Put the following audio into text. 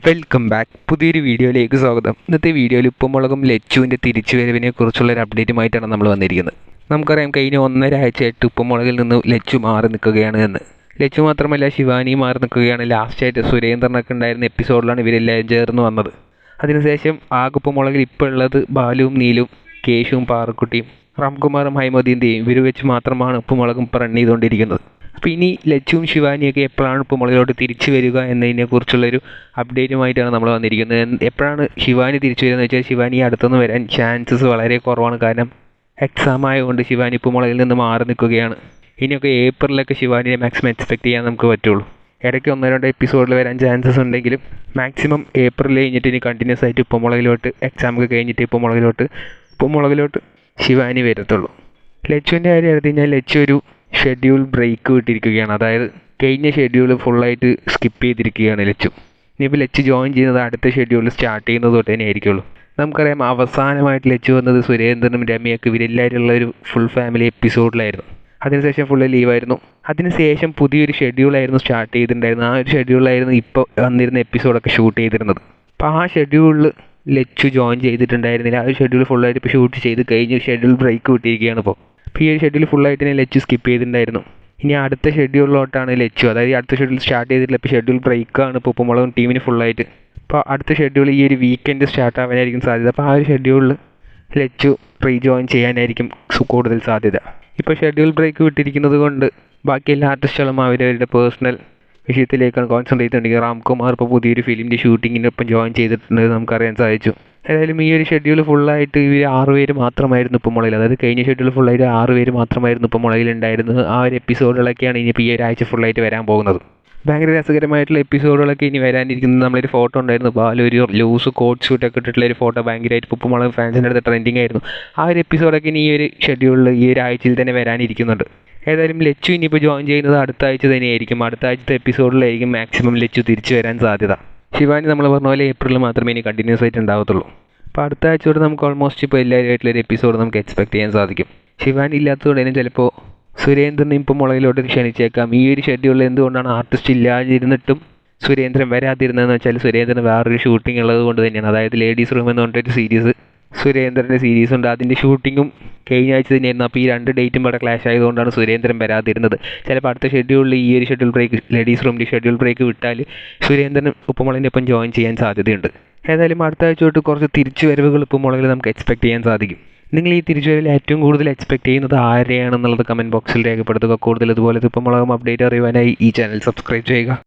Welcome back. പുതിയൊരു വീഡിയോയിലേക്ക് സ്വാഗതം. ഇന്നത്തെ വീഡിയോയിൽ ഉപ്പുമുളകും ലച്ചുവിൻ്റെ തിരിച്ചുവരവിനെ കുറിച്ചുള്ളൊരു അപ്ഡേറ്റുമായിട്ടാണ് നമ്മൾ വന്നിരിക്കുന്നത്. നമുക്കറിയാം കഴിഞ്ഞ 1.5 ആഴ്ചയായിട്ട് ഉപ്പുമുളകിൽ നിന്ന് ലച്ചു മാറി നിൽക്കുകയാണ് എന്ന്. ലച്ചു മാത്രമല്ല, ശിവാനിയും മാറി നിൽക്കുകയാണ്. ലാസ്റ്റായിട്ട് സുരേന്ദ്രനൊക്കെ ഉണ്ടായിരുന്ന എപ്പിസോഡിലാണ് ഇവരെല്ലാം ചേർന്ന് വന്നത്. അതിനുശേഷം ആകെ ഉപ്പുമുളകിൽ ഇപ്പോൾ ഉള്ളത് ബാലുവും നീലും, കേശുവും പാറക്കുട്ടിയും രാംകുമാറും ഹൈമോദിൻ്റെയും ഇവർ വെച്ച് മാത്രമാണ് ഉപ്പുമുളകും റൺ ചെയ്തുകൊണ്ടിരിക്കുന്നത്. അപ്പോൾ ഇനി ലച്ചുവും ശിവാനിയൊക്കെ എപ്പോഴാണ് ഉപ്പുമുളകിലോട്ട് തിരിച്ചു വരിക എന്നതിനെക്കുറിച്ചുള്ളൊരു അപ്ഡേറ്റുമായിട്ടാണ് നമ്മൾ വന്നിരിക്കുന്നത്. എപ്പോഴാണ് ശിവാനി തിരിച്ചു വരിക എന്ന് വെച്ചാൽ ശിവാനി അടുത്തൊന്നും വരാൻ ചാൻസസ് വളരെ കുറവാണ്. കാരണം എക്സാം ആയതുകൊണ്ട് ശിവാനി ഉപ്പുമുളകിൽ നിന്ന് മാറി നിൽക്കുകയാണ്. ഇനിയൊക്കെ ഏപ്രിലൊക്കെ ശിവാനിയെ മാക്സിമം എക്സ്പെക്റ്റ് ചെയ്യാൻ നമുക്ക് പറ്റുള്ളൂ. ഇടയ്ക്ക് 1-2 എപ്പിസോഡിൽ വരാൻ ചാൻസസ് ഉണ്ടെങ്കിലും മാക്സിമം ഏപ്രിൽ കഴിഞ്ഞിട്ട് ഇനി കണ്ടിന്യൂസ് ആയിട്ട് ഉപ്പുമുളകിലോട്ട് എക്സാമൊക്കെ കഴിഞ്ഞിട്ട് ഉപ്പുമുളകിലോട്ട് ശിവാനി വരത്തുള്ളൂ. ലച്ചുവിൻ്റെ കാര്യം എടുത്തു കഴിഞ്ഞാൽ ലച്ചു ഒരു ഷെഡ്യൂൾ ബ്രേക്ക് വിട്ടിരിക്കുകയാണ്. അതായത് കഴിഞ്ഞ ഷെഡ്യൂൾ ഫുള്ളായിട്ട് സ്കിപ്പ് ചെയ്തിരിക്കുകയാണ് ലച്ചു. ഇനിയിപ്പോൾ ലച്ചു ജോയിൻ ചെയ്യുന്നത് അടുത്ത ഷെഡ്യൂൾ സ്റ്റാർട്ട് ചെയ്യുന്നത് തൊട്ട് തന്നെ ആയിരിക്കുള്ളൂ. നമുക്കറിയാം അവസാനമായിട്ട് ലച്ചു വന്നത് സുരേന്ദ്രനും രമ്യയൊക്കെ ഇവരെല്ലാവരും ഉള്ള ഒരു ഫുൾ ഫാമിലി എപ്പിസോഡിലായിരുന്നു. അതിനുശേഷം ഫുള്ള് ലീവായിരുന്നു. അതിനുശേഷം പുതിയൊരു ഷെഡ്യൂളായിരുന്നു സ്റ്റാർട്ട് ചെയ്തിട്ടുണ്ടായിരുന്നത്. ആ ഒരു ഷെഡ്യൂളായിരുന്നു ഇപ്പോൾ വന്നിരുന്ന എപ്പിസോഡൊക്കെ ഷൂട്ട് ചെയ്തിരുന്നത്. അപ്പോൾ ആ ഷെഡ്യൂളിൽ ലച്ചു ജോയിൻ ചെയ്തിട്ടുണ്ടായിരുന്നില്ല. ആ ഒരു ഷെഡ്യൂൾ ഫുള്ളായിട്ട് ഇപ്പോൾ ഷൂട്ട് ചെയ്ത് കഴിഞ്ഞ് ഷെഡ്യൂൾ ബ്രേക്ക് വിട്ടിരിക്കുകയാണ്. ഇപ്പോൾ ഈ ഒരു ഷെഡ്യൂൾ ഫുള്ളായിട്ട് തന്നെ ലച്ചു സ്കിപ്പ് ചെയ്തിട്ടുണ്ടായിരുന്നു. ഇനി അടുത്ത ഷെഡ്യൂളിലോട്ടാണ് ലച്ചു, അതായത് അടുത്ത ഷെഡ്യൂൾ സ്റ്റാർട്ട് ചെയ്തിട്ടില്ല. ഇപ്പോൾ ഷെഡ്യൂൾ ബ്രേക്കാണ് ഇപ്പോൾ ഉപ്പുമുളകും ടീമിന് ഫുള്ളായിട്ട്. അപ്പോൾ അടുത്ത ഷെഡ്യൂൾ ഈ ഒരു വീക്കെൻഡ് സ്റ്റാർട്ട് ആവാനായിരിക്കും സാധ്യത. അപ്പോൾ ആ ഒരു ഷെഡ്യൂളിൽ ലച്ചു റീജോയിൻ ചെയ്യാനായിരിക്കും കൂടുതൽ സാധ്യത. ഇപ്പോൾ ഷെഡ്യൂൾ ബ്രേക്ക് വിട്ടിരിക്കുന്നത് കൊണ്ട് ബാക്കി എല്ലാ ആർട്ടിസ്റ്റുകളും അവരവരുടെ പേഴ്സണൽ വിഷയത്തിലേക്കാണ് കോൺസെൻട്രേറ്റ് ചെയ്തിട്ടുണ്ടെങ്കിൽ രാംകുമാർ ഇപ്പോൾ പുതിയൊരു ഫിലിമിൻ്റെ ഷൂട്ടിങ്ങിനൊപ്പം ജോയിൻ ചെയ്തിട്ടുണ്ട് നമുക്കറിയാൻ സാധിച്ചു. ഏതായാലും ഈ ഒരു ഷെഡ്യൂൾ ഫുള്ളായിട്ട് ഇവർ 6 പേര് മാത്രമായിരുന്നു ഉപ്പുമുളകിൽ, അതായത് കഴിഞ്ഞ ഷെഡ്യൂൾ ഫുള്ളായിട്ട് 6 പേര് മാത്രമായിരുന്നു ഉപ്പുമുളകിൽ ഉണ്ടായിരുന്നത്. ആ ഒരു എപ്പിസോഡുകളൊക്കെയാണ് ഇനിയിപ്പോൾ ഈ ഒരാഴ്ച ഫുള്ളായിട്ട് വരാൻ പോകുന്നത്. ഭയങ്കര രസകരമായിട്ടുള്ള എപ്പിസോഡുകളൊക്കെ ഇനി വരാനിരിക്കുന്നത്. നമ്മളൊരു ഫോട്ടോ ഉണ്ടായിരുന്നു, ഒരു ലൂസ് കോട്ട് ഷൂട്ടൊക്കെ ഇട്ടിട്ടുള്ള ഒരു ഫോട്ടോ ഭയങ്കരമായിട്ട് ഉപ്പുമുളക് ഫാൻസിൻ്റെ അടുത്ത് ട്രെൻഡിങ് ആയിരുന്നു. ആ ഒരു എപ്പിസോഡൊക്കെ ഇനി ഈ ഒരു ഷെഡ്യൂളിൽ ഈ ഒരു ആഴ്ചയിൽ തന്നെ വരാനിരിക്കുന്നുണ്ട്. ഏതായാലും ലച്ചു ഇനിയിപ്പോൾ ജോയിൻ ചെയ്യുന്നത് അടുത്ത ആഴ്ച തന്നെയായിരിക്കും. അടുത്ത ആഴ്ചത്തെ എപ്പിസോഡിലായിരിക്കും മാക്സിമം ലച്ചു തിരിച്ചു വരാൻ സാധ്യത. ശിവാനി നമ്മൾ പറഞ്ഞ പോലെ ഏപ്രിൽ മാത്രമേ ഇനി കണ്ടിന്യൂസ് ആയിട്ട് ഉണ്ടാകത്തുള്ളൂ. അപ്പോൾ അടുത്ത ആഴ്ച തൊട്ട് നമുക്ക് ഓൾമോസ്റ്റ് ഇപ്പോൾ എല്ലാവരുമായിട്ടുള്ളൊരു എപ്പിസോഡ് നമുക്ക് എക്സ്പെക്ട് ചെയ്യാൻ സാധിക്കും. ശിവാനി ഇല്ലാത്തതുകൊണ്ട് തന്നെ ചിലപ്പോൾ സുരേന്ദ്രനെ ഇപ്പോൾ മുളകിലോട്ട് ക്ഷണിച്ചേക്കാം. ഈ ഒരു ഷെഡ്യൂളിൽ എന്തുകൊണ്ടാണ് ആർട്ടിസ്റ്റ് ഇല്ലാതിരുന്നിട്ടും സുരേന്ദ്രൻ വരാതിരുന്നതെന്ന് വെച്ചാൽ സുരേന്ദ്രൻ വേറൊരു ഷൂട്ടിംഗ് ഉള്ളത് കൊണ്ട് തന്നെയാണ്. അതായത് ലേഡീസ് റൂം എന്ന് പറഞ്ഞിട്ടൊരു സീരീസ് സുരേന്ദ്രൻ്റെ സീരീസ് ഉണ്ട്. അതിൻ്റെ ഷൂട്ടിങ്ങും കഴിഞ്ഞ ആഴ്ച തന്നെയായിരുന്നു. അപ്പോൾ ഈ 2 ഡേറ്റും ഇവിടെ ക്ലാഷ് ആയതുകൊണ്ടാണ് സുരേന്ദ്രൻ വരാതിരുന്നത്. ചിലപ്പോൾ അടുത്ത ഷെഡ്യൂളിൽ ഈ ഒരു ഷെഡ്യൂൾ ബ്രേക്ക് ലേഡീസ് റൂമിൻ്റെ ഷെഡ്യൂൾ ബ്രേക്ക് വിട്ടാൽ സുരേന്ദ്രൻ ഉപ്പുമുളകിൻ്റെ ഒപ്പം ജോയിൻ ചെയ്യാൻ സാധ്യതയുണ്ട്. ഏതായാലും അടുത്ത ആഴ്ച തൊട്ട് കുറച്ച് തിരിച്ചുവരവുകൾ ഉപ്പുമുളകിൽ നമുക്ക് എക്സ്പെക്ട് ചെയ്യാൻ സാധിക്കും. നിങ്ങൾ ഈ തിരിച്ചുവരവിൽ ഏറ്റവും കൂടുതൽ എക്സ്പെക്ട് ചെയ്യുന്നത് ആരെയാണെന്നുള്ളത് കമൻറ്റ് ബോക്സിൽ രേഖപ്പെടുത്തുക. കൂടുതൽ ഇതുപോലത്തെ ഉപ്പുമുളകും അപ്ഡേറ്റ് അറിയുവാനായി ഈ ചാനൽ സബ്സ്ക്രൈബ് ചെയ്യുക.